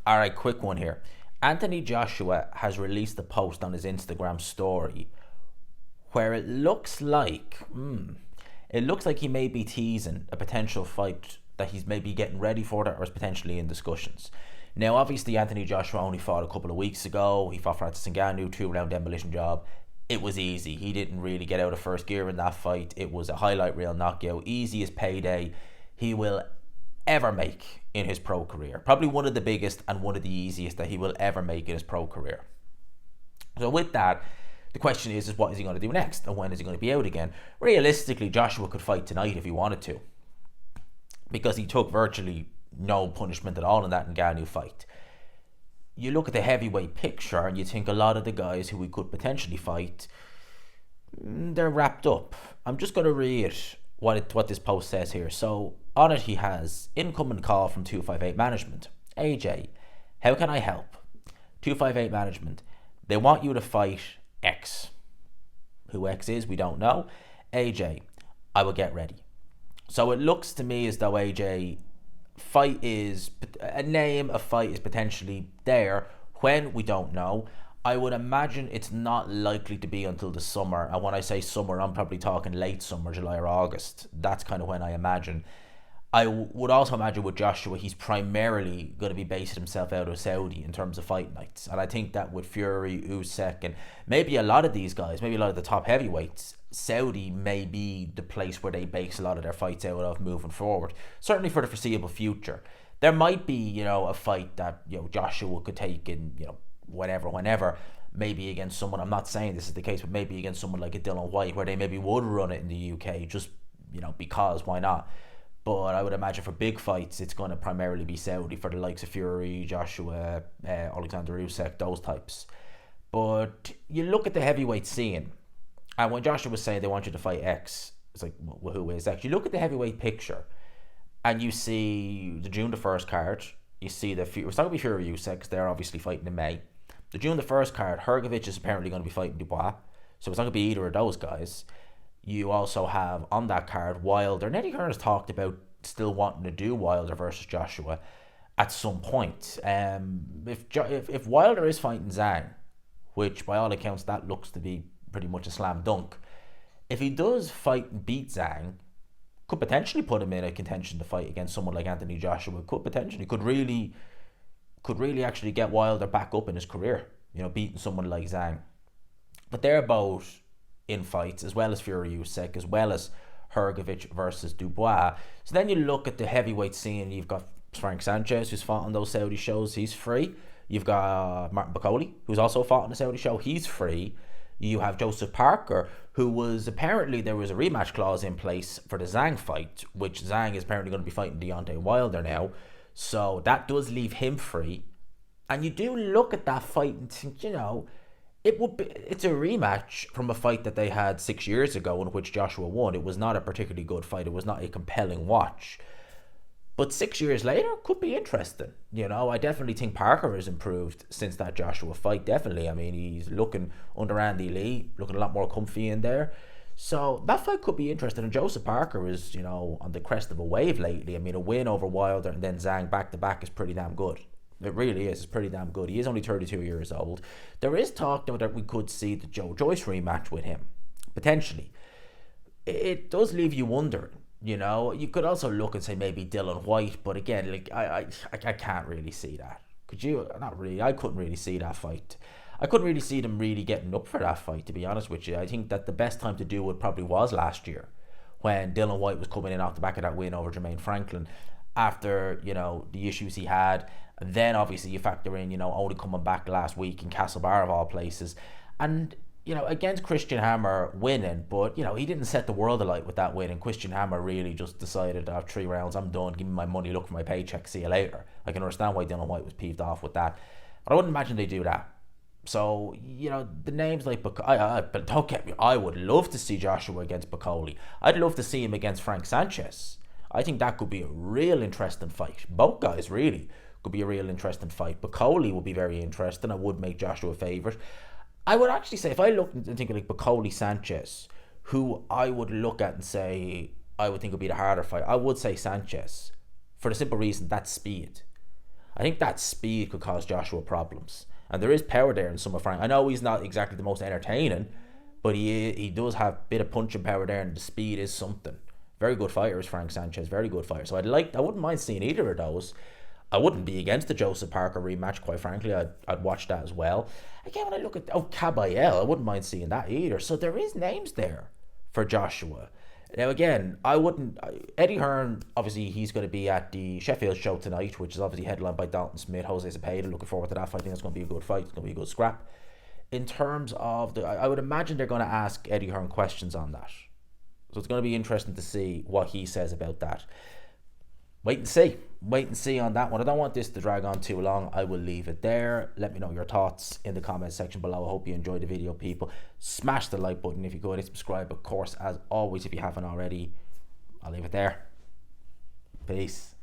All right, quick one here. Anthony Joshua has released a post on his Instagram story where it looks like he may be teasing a potential fight that he's maybe getting ready for that or is potentially in discussions. Now, obviously, Anthony Joshua only fought a couple of weeks ago. He fought Francis Ngannou, 2-round demolition job. It was easy. He didn't really get out of first gear in that fight. It was a highlight reel knockout. Easiest payday he will ever make in his pro career. Probably one of the biggest and one of the easiest that he will ever make in his pro career. So with that, the question is what is he going to do next and when is he going to be out again? Realistically, Joshua could fight tonight if he wanted to, because he took virtually no punishment at all in that Ngannou fight. You look at the heavyweight picture and you think a lot of the guys who we could potentially fight, they're wrapped up. I'm just going to read what this post says here. So on it he has incoming call from 258 management. AJ, how can I help? 258 management, they want you to fight X. Who X is, we don't know. AJ, I will get ready. So it looks to me as though AJ, fight is potentially there. When, we don't know. I would imagine it's not likely to be until the summer. And when I say summer, I'm probably talking late summer, July or August. That's kind of when I imagine. I would also imagine with Joshua, he's primarily going to be basing himself out of Saudi in terms of fight nights. And I think that with Fury, Usyk, and maybe a lot of these guys, maybe a lot of the top heavyweights, Saudi may be the place where they base a lot of their fights out of moving forward. Certainly for the foreseeable future. There might be, a fight that, Joshua could take in, whenever, maybe against someone, I'm not saying this is the case, but maybe against someone like a Dylan White, where they maybe would run it in the UK, just, because, why not? But I would imagine for big fights, it's going to primarily be Saudi for the likes of Fury, Joshua, Alexander Usyk, those types. But you look at the heavyweight scene, and when Joshua was saying they want you to fight X, it's like, well, who is X? You look at the heavyweight picture, and you see the June the 1st card, you see we're talking about Fury Usyk, because they're obviously fighting in May. The June the 1st card, Hrgovic is apparently going to be fighting Dubois, so it's not going to be either of those guys. You also have on that card Wilder. And Eddie Hearn has talked about still wanting to do Wilder versus Joshua at some point. If Wilder is fighting Zhang, which by all accounts that looks to be pretty much a slam dunk, if he does fight and beat Zhang, could potentially put him in a contention to fight against someone like Anthony Joshua. Could really actually get Wilder back up in his career, beating someone like Zhang. But they're both in fights, as well as Fury Usyk, as well as Hrgovic versus Dubois. So then you look at the heavyweight scene, you've got Frank Sanchez, who's fought on those Saudi shows, he's free. You've got Martin Bakole, who's also fought on the Saudi show, he's free. You have Joseph Parker, who was apparently, there was a rematch clause in place for the Zhang fight, which Zhang is apparently going to be fighting Deontay Wilder now. So that does leave him free. And you do look at that fight and think, it's a rematch from a fight that they had 6 years ago in which Joshua won. It was not a particularly good fight. It was not a compelling watch. But 6 years later, could be interesting. I definitely think Parker has improved since that Joshua fight. Definitely. I mean, he's looking under Andy Lee, looking a lot more comfy in there. So that fight could be interesting. And Joseph Parker is, on the crest of a wave lately. I mean, a win over Wilder and then Zhang back to back is pretty damn good. It really is. It's pretty damn good. He is only 32 years old. There is talk, though, that we could see the Joe Joyce rematch with him, potentially. It does leave you wondering, You could also look and say maybe Dylan White, but again, I can't really see that. Could you? Not really. I couldn't really see that fight. I couldn't really see them really getting up for that fight, to be honest with you. I think that the best time to do it probably was last year, when Dylan White was coming in off the back of that win over Jermaine Franklin after, the issues he had. And then obviously you factor in, only coming back last week in Castlebar of all places. And, against Christian Hammer winning, but, he didn't set the world alight with that win. And Christian Hammer really just decided after 3 rounds, I'm done, give me my money, look for my paycheck, see you later. I can understand why Dylan White was peeved off with that. But I wouldn't imagine they do that. So, the names like but don't get me, I would love to see Joshua against Bakole. I'd love to see him against Frank Sanchez. I think that could be a real interesting fight. Both guys, really, could be a real interesting fight. Bakole would be very interesting. I would make Joshua a favourite. I would actually say, if I look and think of like Bakole Sanchez, who I would look at and say I would think would be the harder fight, I would say Sanchez, for the simple reason that's speed. I think that speed could cause Joshua problems. And there is power there in some of Frank. I know he's not exactly the most entertaining, but he does have a bit of punching power there, and the speed is something. Very good fighter is Frank Sanchez, very good fighter. So I wouldn't mind seeing either of those. I wouldn't be against the Joseph Parker rematch, quite frankly. I'd watch that as well. Again, when I look at Kabayel, I wouldn't mind seeing that either. So there is names there for Joshua. Now again, I wouldn't. Eddie Hearn, obviously, he's going to be at the Sheffield show tonight, which is obviously headlined by Dalton Smith, Jose Zepeda. Looking forward to that fight. I think it's going to be a good fight. It's going to be a good scrap. In terms of I would imagine they're going to ask Eddie Hearn questions on that. So it's going to be interesting to see what he says about that. Wait and see. Wait and see on that one. I don't want this to drag on too long. I will leave it there. Let me know your thoughts in the comment section below. I hope you enjoyed the video, people. Smash the like button if you could. Subscribe, of course, as always, if you haven't already. I'll leave it there. Peace.